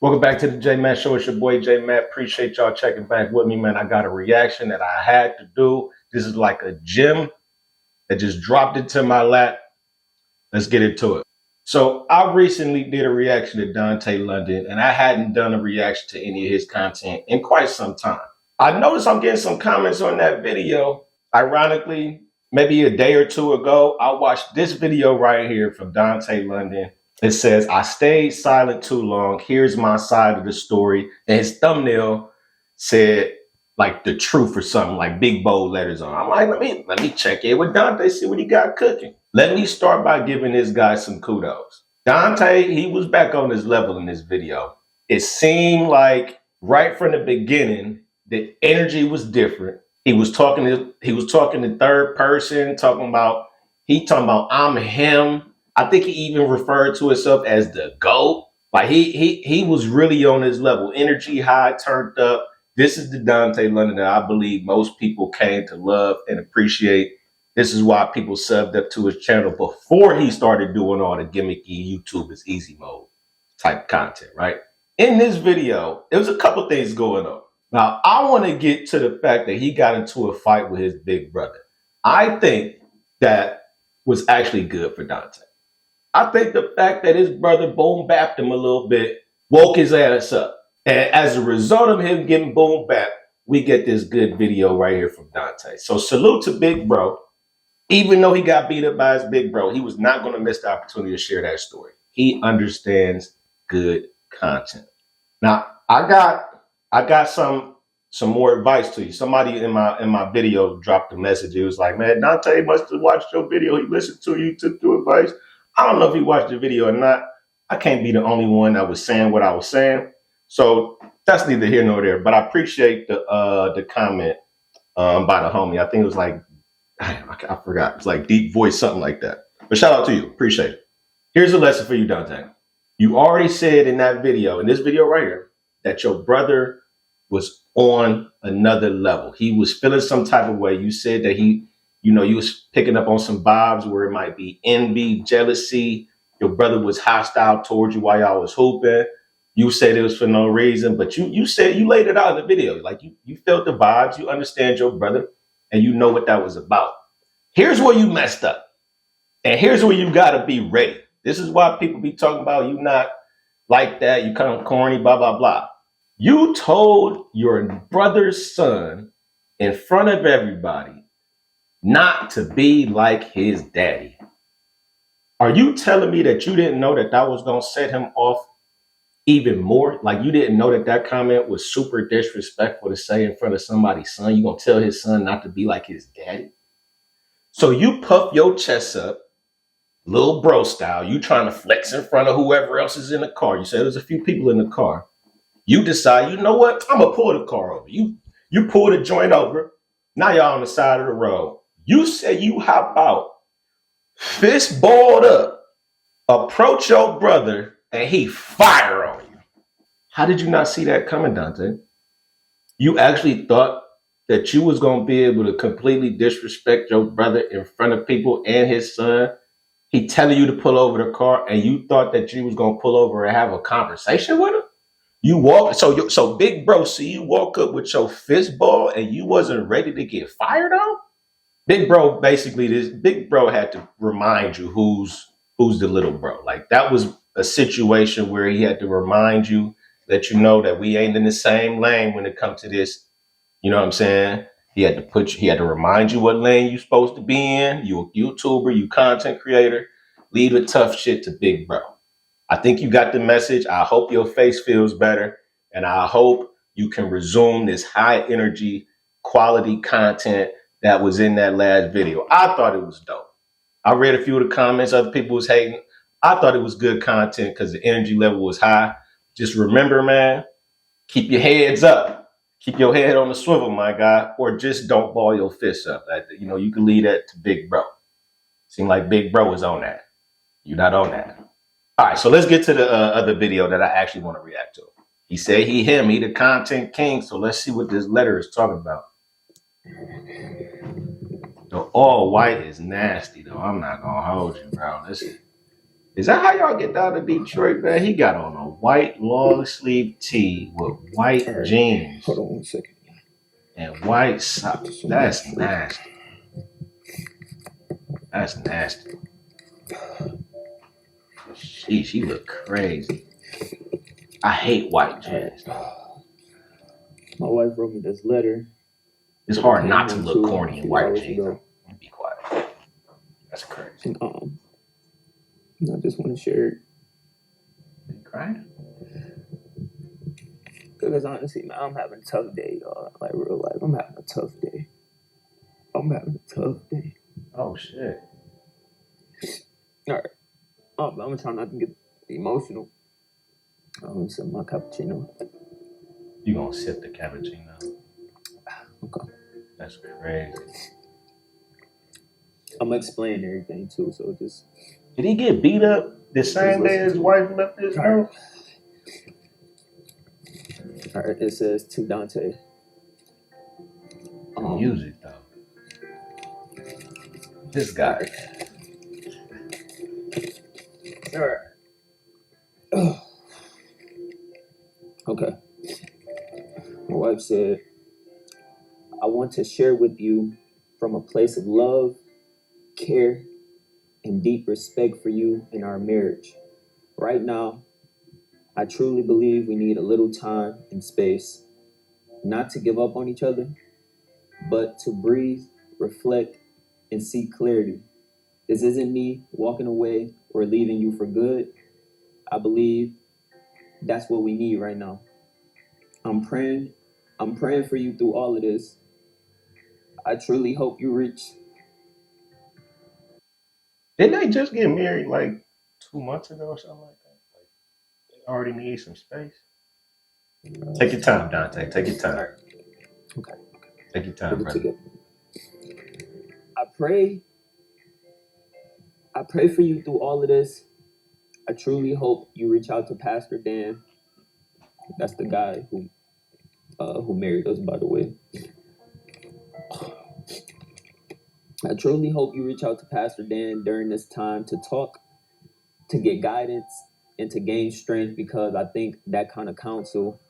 Welcome back to the JMatt Show. It's your boy JMatt. Appreciate y'all checking back with me, man. I got a reaction that I had to do. This is like a gem that just dropped into my lap. Let's get into it. So I recently did a reaction to Dontay London, and I hadn't done a reaction to any of his content in quite some time. I noticed I'm getting some comments on that video. Ironically, maybe a day or two ago, I watched this video right here from Dontay London. It says, I stayed silent too long. Here's my side of the story. And his thumbnail said like the truth or something, like big bold letters on. I'm like, let me check in with Dante, see what he got cooking. Let me start by giving this guy some kudos. Dante, he was back on his level in this video. It seemed like right from the beginning, the energy was different. He was talking to third person, talking about I'm him. I think he even referred to himself as the GOAT. Like he was really on his level. Energy high, turned up. This is the Dontay London that I believe most people came to love and appreciate. This is why people subbed up to his channel before he started doing all the gimmicky YouTube is easy mode type content, right? In this video, there was a couple things going on. Now, I want to get to the fact that he got into a fight with his big brother. I think that was actually good for Dante. I think the fact that his brother boom bapped him a little bit woke his ass up. And as a result of him getting boom bapped, we get this good video right here from Dante. So salute to Big Bro. Even though he got beat up by his big bro, he was not going to miss the opportunity to share that story. He understands good content. Now, I got some more advice to you. Somebody in my video dropped a message. It was like, man, Dante must have watched your video. He listened to you, took the advice. I don't know if he watched the video or not. I can't be the only one that was saying what I was saying. So that's neither here nor there. But I appreciate the comment by the homie. I think it was like, I forgot. It's like Deep Voice, something like that. But shout out to you. Appreciate it. Here's a lesson for you, Dante. You already said in that video, in this video right here, that your brother was on another level. He was feeling some type of way. You said that you was picking up on some vibes where it might be envy, jealousy. Your brother was hostile towards you while y'all was hooping. You said it was for no reason, but you said you laid it out in the video. Like you felt the vibes, you understand your brother, and you know what that was about. Here's where you messed up. And here's where you gotta be ready. This is why people be talking about you not like that, you kind of corny, blah, blah, blah. You told your brother's son in front of everybody not to be like his daddy. Are you telling me that you didn't know that that was going to set him off even more? Like you didn't know that that comment was super disrespectful to say in front of somebody's son? You going to tell his son not to be like his daddy? So you puff your chest up, little bro style. You trying to flex in front of whoever else is in the car. You said there's a few people in the car. You decide, you know what? I'm going to pull the car over. You pull the joint over. Now y'all on the side of the road. You say you hop out, fist balled up, approach your brother, and he fire on you. How did you not see that coming, Dante? You actually thought that you was going to be able to completely disrespect your brother in front of people and his son. He telling you to pull over the car, and you thought that you was going to pull over and have a conversation with him? You walk, so Big Bro, see you walk up with your fist ball and you wasn't ready to get fired on? Big Bro, basically, this Big Bro had to remind you who's the little bro. Like that was a situation where he had to remind you that you know that we ain't in the same lane when it comes to this. You know what I'm saying? He had to remind you what lane you supposed to be in. You a YouTuber, you content creator. Leave the tough shit to Big Bro. I think you got the message. I hope your face feels better. And I hope you can resume this high energy, quality content that was in that last video. I thought it was dope. I read a few of the comments. Other people was hating. I thought it was good content because the energy level was high. Just remember, man, keep your heads up. Keep your head on the swivel, my guy, or just don't ball your fists up. You can leave that to Big Bro. Seemed like Big Bro was on that. You're not on that. All right, so let's get to the other video that I actually want to react to. He said he the content king. So let's see what this letter is talking about. The all white is nasty, though. I'm not gonna hold you, bro. This Is that how y'all get down to Detroit, man? He got on a white long sleeve tee with white All right. jeans Hold on 1 second. and white socks. That's nasty. That's nasty. Sheesh, she look crazy. I hate white jeans. My wife wrote me this letter. It's hard not to look corny in white jeans. Be quiet. That's crazy. I just want to share it. You crying? Because honestly, man, I'm having a tough day, y'all. Like real life, I'm having a tough day. Oh shit. All right. I'm gonna try not to get emotional. I'm gonna sip my cappuccino. You gonna sip the cappuccino? Okay. That's crazy. I'm gonna explain everything too, so just. Did he get beat up the same day his wife left his house? All right, it says to Dante. Music though. This guy. All right. Okay. My wife said, I want to share with you from a place of love, care, and deep respect for you in our marriage. Right now, I truly believe we need a little time and space, not to give up on each other, but to breathe, reflect, and seek clarity. This isn't me walking away or leaving you for good. I believe that's what we need right now. I'm praying for you through all of this. I truly hope you reach. Didn't they just get married like 2 months ago or something like that? Like they already need some space. Take your time, Dante. Take your time. Okay. Take your time, brother. I pray for you through all of this. I truly hope you reach out to Pastor Dan. That's the guy who married us, by the way. I truly hope you reach out to Pastor Dan during this time to talk, to get guidance, and to gain strength, because I think that kind of counsel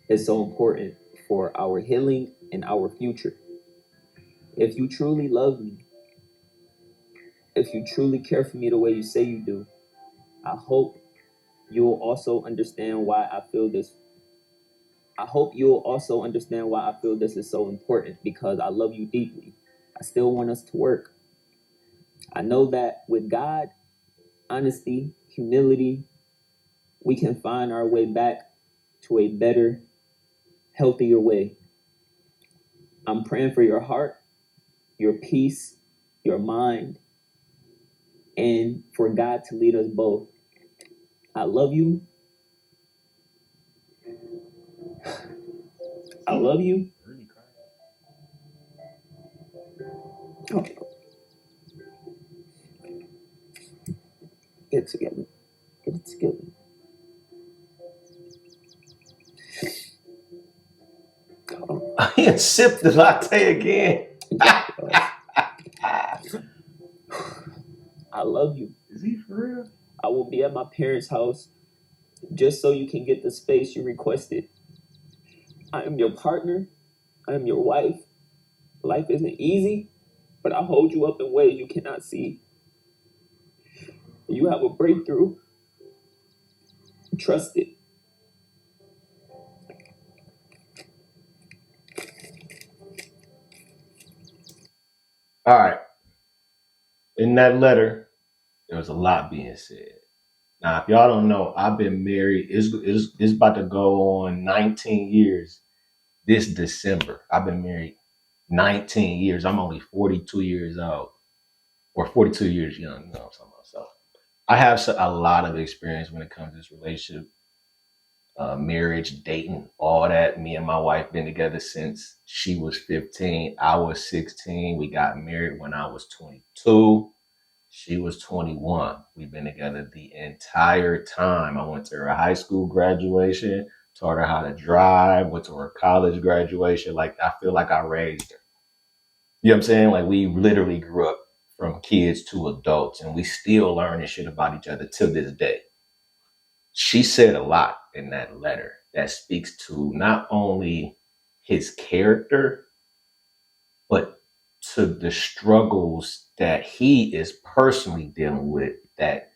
is so important for our healing and our future. If you truly love me, if you truly care for me the way you say you do, I hope you'll also understand why I feel this. I hope you'll also understand why I feel this is so important, because I love you deeply. I still want us to work. I know that with God, honesty, humility, we can find our way back to a better, healthier way. I'm praying for your heart, your peace, your mind, and for God to lead us both. I love you. I love you. Oh. Get it together. Get it together. He sipped the latte again. I love you. Is he for real? I will be at my parents' house just so you can get the space you requested. I am your partner. I am your wife. Life isn't easy, but I hold you up in ways you cannot see. You have a breakthrough. Trust it. All right. In that letter, there was a lot being said. Now, if y'all don't know, I've been married. It's about to go on 19 years this December. I've been married 19 years. I'm only 42 years old, or 42 years young. You know what I'm talking about? So I have a lot of experience when it comes to this relationship, marriage, dating, all that. Me and my wife been together since she was 15. I was 16. We got married when I was 22. She was 21. We've been together the entire time. I went to her high school graduation, taught her how to drive, went to her college graduation. Like, I feel like I raised her. You know what I'm saying? Like, we literally grew up from kids to adults, and we still learning shit about each other to this day. She said a lot in that letter that speaks to not only his character, but to the struggles that he is personally dealing with that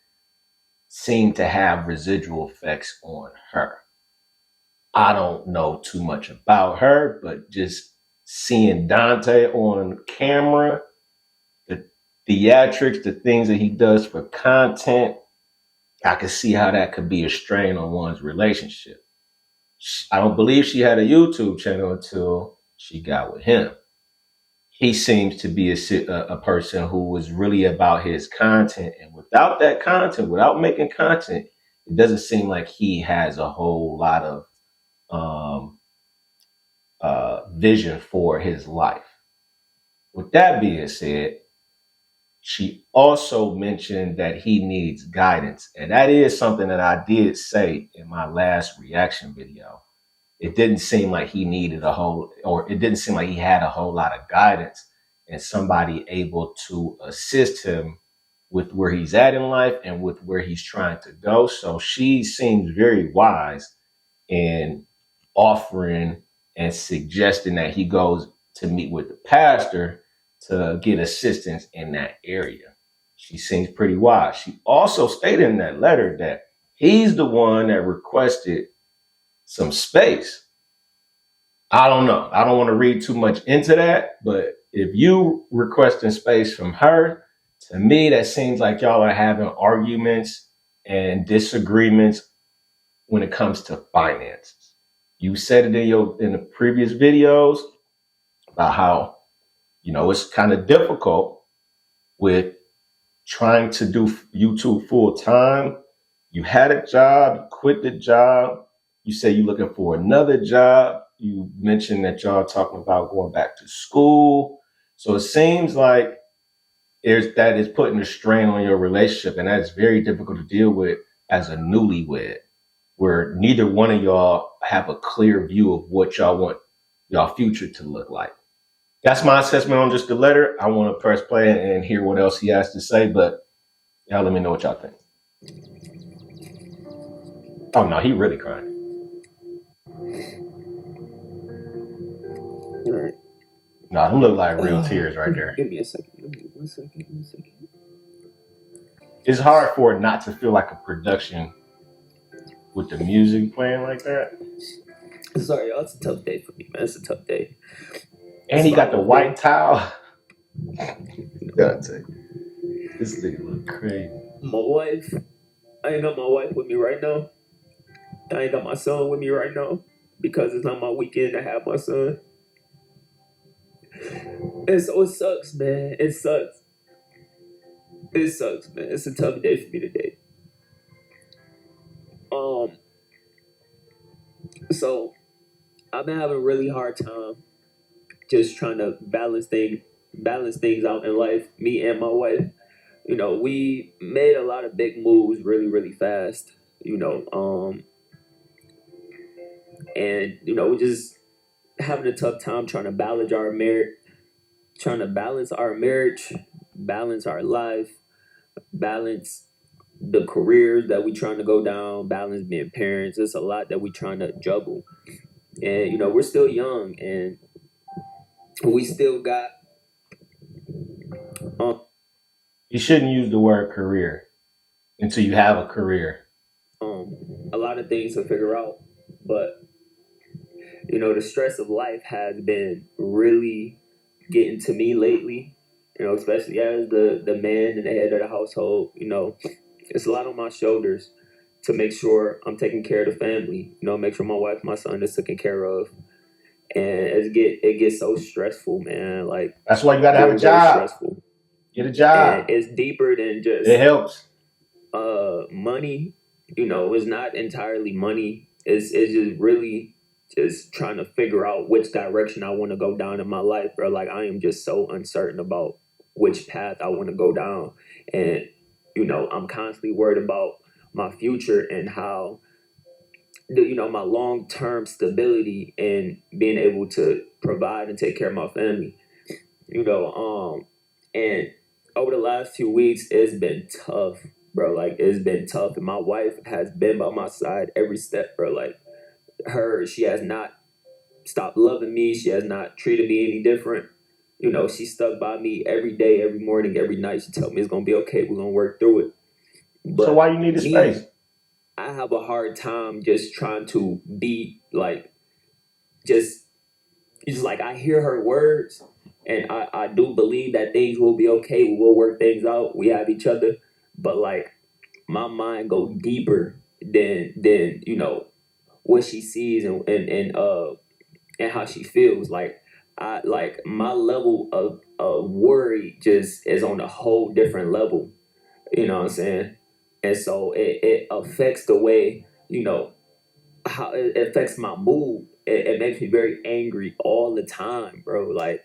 seem to have residual effects on her. I don't know too much about her, but just seeing Dante on camera, the theatrics, the things that he does for content, I can see how that could be a strain on one's relationship. I don't believe she had a YouTube channel until she got with him. He seems to be a person who was really about his content. And without that content, without making content, it doesn't seem like he has a whole lot of um, vision for his life. With that being said, she also mentioned that he needs guidance. And that is something that I did say in my last reaction video. It didn't seem like he needed it didn't seem like he had a whole lot of guidance and somebody able to assist him with where he's at in life and with where he's trying to go. So she seems very wise in offering and suggesting that he goes to meet with the pastor to get assistance in that area. She seems pretty wise. She also stated in that letter that he's the one that requested some space. I don't know. I don't want to read too much into that, but if you requesting space from her, to me, that seems like y'all are having arguments and disagreements when it comes to finances. You said it in the previous videos about how, it's kind of difficult with trying to do YouTube full time. You had a job, you quit the job. You say you're looking for another job. You mentioned that y'all talking about going back to school. So it seems like that is putting a strain on your relationship, and that's very difficult to deal with as a newlywed, where neither one of y'all have a clear view of what y'all want y'all future to look like. That's my assessment on just the letter. I want to press play and hear what else he has to say, but y'all let me know what y'all think. Oh no, he really crying. All right. No, them look like real tears right there. Give me a second. Give me 1 second. Give me a second. It's hard for it not to feel like a production with the music playing like that. Sorry, y'all. It's a tough day for me, man. It's a tough day. And he got the white towel. Dante. This nigga look crazy. My wife. I ain't got my wife with me right now. I ain't got my son with me right now because it's not my weekend to have my son. And so it sucks, man. It sucks. It sucks, man. It's a tough day for me today. So I've been having a really hard time just trying to balance things out in life. Me and my wife, we made a lot of big moves really, really fast. And we just having a tough time trying to balance our marriage, balance our life, balance the careers that we trying to go down, balance being parents. It's a lot that we trying to juggle. And we're still young and we still got You shouldn't use the word career until you have a career. a lot of things to figure out. But the stress of life has been really getting to me lately. Especially as the man and the head of the household. It's a lot on my shoulders to make sure I'm taking care of the family. Make sure my wife, my son is taken care of. And it gets so stressful, man. Like that's why you gotta have a job. Stressful. Get a job. And it's deeper than just it helps. Money. It's not entirely money. It's just really just trying to figure out which direction I want to go down in my life, bro. Like I am just so uncertain about which path I want to go down. And I'm constantly worried about my future and how my long-term stability and being able to provide and take care of my family. And over the last few weeks, it's been tough, bro. Like it's been tough, and my wife has been by my side every step, bro. Like she has not stopped loving me. She has not treated me any different. She stuck by me every day, every morning, every night. She told me it's gonna be okay. We're gonna work through it. So But why you need the space? me, I have a hard time just trying to be like just it's like I hear her words and I do believe that things will be okay. We will work things out. We have each other. But like my mind go deeper than what she sees and how she feels. Like I like my level of worry just is on a whole different level. You know what I'm saying? And so it affects the way, how it affects my mood. It makes me very angry all the time, bro. Like,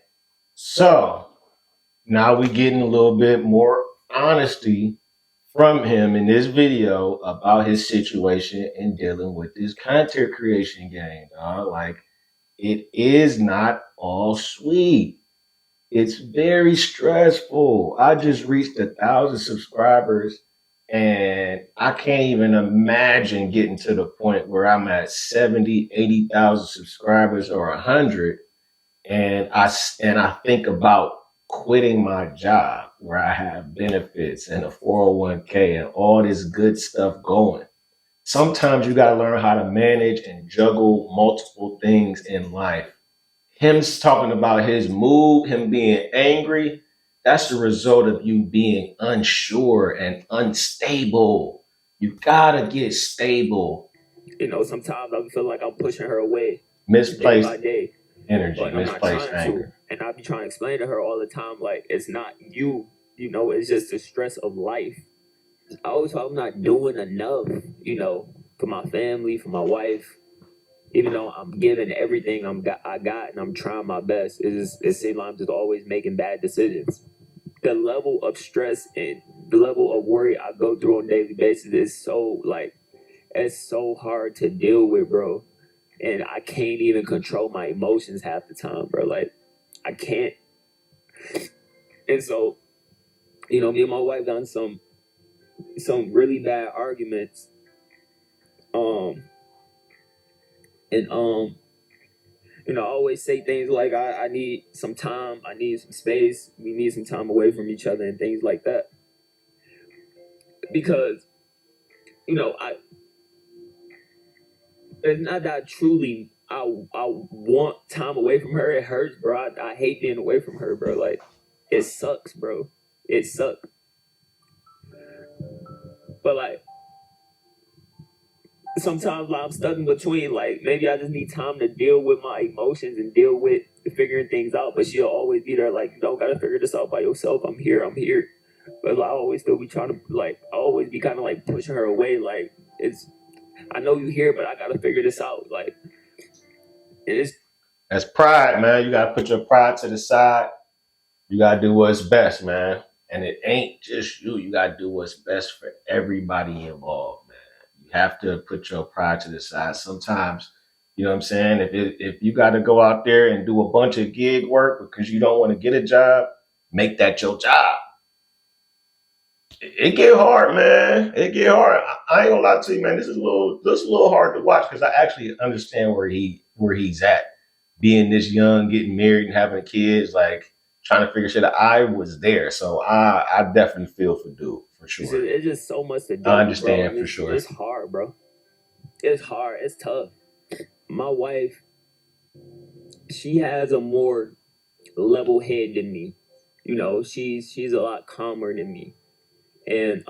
So now we getting a little bit more honesty from him in this video about his situation and dealing with this content creation game. Like it is not all sweet. It's very stressful. I just reached 1,000 subscribers and I can't even imagine getting to the point where I'm at 70, 80,000 subscribers or 100. And I think about quitting my job where I have benefits and a 401k and all this good stuff going. Sometimes you got to learn how to manage and juggle multiple things in life. Him talking about his mood, him being angry, that's the result of you being unsure and unstable. You gotta get stable. sometimes I feel like I'm pushing her away day Misplaced by day, energy, but I'm not misplaced trying to. anger. And I be trying to explain to her all the time, like, it's not you, it's just the stress of life. I always feel I'm not doing enough, for my family, for my wife. Even though I'm giving everything I got, and I'm trying my best, it seems like I'm just always making bad decisions. The level of stress and the level of worry I go through on a daily basis is so like it's so hard to deal with, bro. And I can't even control my emotions half the time, bro. Like I can't. And so, me and my wife done some really bad arguments. Um and I always say things like I need some time, I need some space, we need some time away from each other and things like that. Because, I it's not that truly I want time away from her. It hurts, bro. I hate being away from her, bro. Like it sucks, bro. It sucks. But like sometimes like, I'm stuck in between. Like maybe I just need time to deal with my emotions and deal with figuring things out. But she'll always be there, like, you don't gotta figure this out by yourself. I'm here. I'm here. But like, I always still be trying to like, I always be kind of like pushing her away. Like I know you here, but I gotta figure this out. Like it's That's pride, man. You gotta put your pride to the side. You gotta do what's best, man. And it ain't just you. You gotta do what's best for everybody involved, man. You have to put your pride to the side. Sometimes, you know what I'm saying? If you gotta go out there and do a bunch of gig work because you don't want to get a job, make that your job. It get hard, man. It get hard. I ain't gonna lie to you, man. This is a little hard to watch because I actually understand where he's at. Being this young, getting married and having kids, like trying to figure shit out. I was there, so I definitely feel for dude for sure. it's just so much to I deal with, bro. understand And for sure. it's hard, bro. It's hard. It's tough. My wife, she has a more level head than me. She's a lot calmer than me, and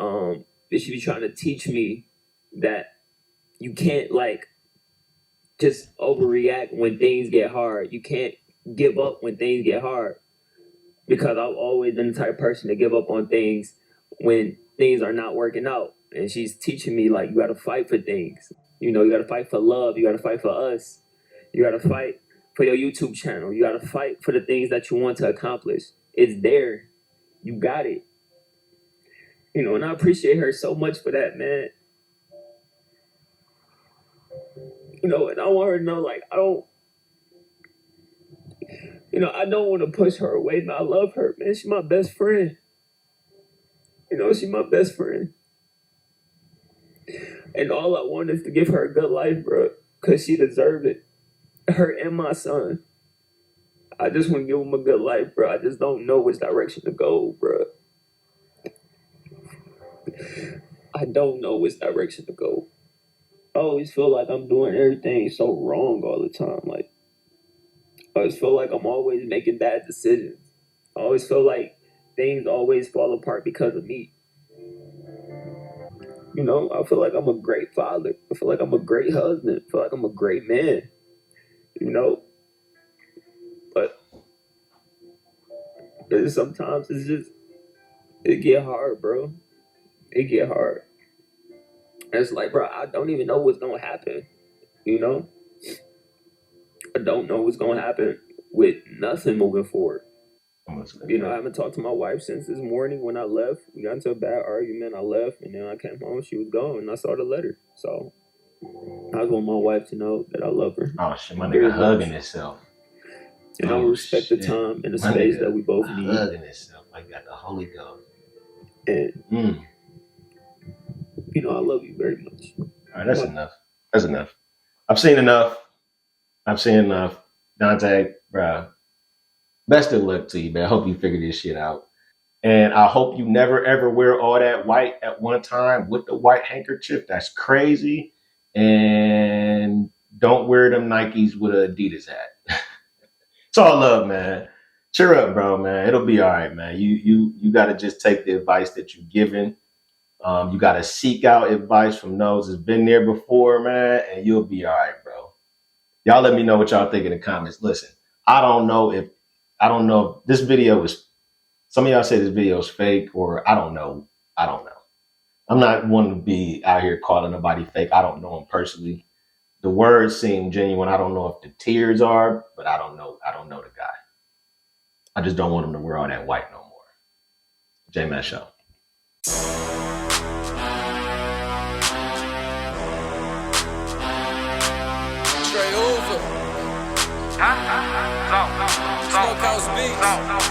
she be trying to teach me that you can't like just overreact when things get hard. You can't give up when things get hard because I've always been the type of person to give up on things when things are not working out. And she's teaching me like you got to fight for things. You got to fight for love. You got to fight for us. You got to fight for your YouTube channel. You got to fight for the things that you want to accomplish. It's there. You got it. And I appreciate her so much for that, man. And I want her to know, like, I don't want to push her away, man. I love her, man. She's my best friend. She's my best friend. And all I want is to give her a good life, bro. Because she deserved it. Her and my son. I just want to give them a good life, bro. I just don't know which direction to go, bro. I don't know which direction to go. I always feel like I'm doing everything so wrong all the time. Like, I always feel like I'm always making bad decisions. I always feel like things always fall apart because of me. I feel like I'm a great father. I feel like I'm a great husband. I feel like I'm a great man. But sometimes it get hard, bro. It get hard. And it's like, bro, I don't even know what's gonna happen. I don't know what's gonna happen with nothing moving forward. I haven't talked to my wife since this morning when I left. We got into a bad argument. I left, and then I came home. She was gone, and I saw the letter. So I just want my wife to know that I love her. Oh shit, my nigga hugging himself. And I respect the time and the space that we both need. Hugging himself like got the Holy Ghost. And I love you very much. All right, that's enough. That's enough. I've seen enough. Dante, bro. Best of luck to you, man. I hope you figure this shit out. And I hope you never ever wear all that white at one time with the white handkerchief. That's crazy. And don't wear them Nikes with an Adidas hat. It's all love, man. Cheer up, bro, man. It'll be all right, man. You got to just take the advice that you're given. You got to seek out advice from those that's been there before, man, and you'll be all right, bro. Y'all let me know what y'all think in the comments. Listen, I don't know if this video is, some of y'all say this video is fake, or I don't know. I'm not one to be out here calling nobody fake. I don't know him personally. The words seem genuine. I don't know if the tears are, but I don't know the guy. I just don't want him to wear all that white no more. JMatt Show. Straight over. Smokehouse beats.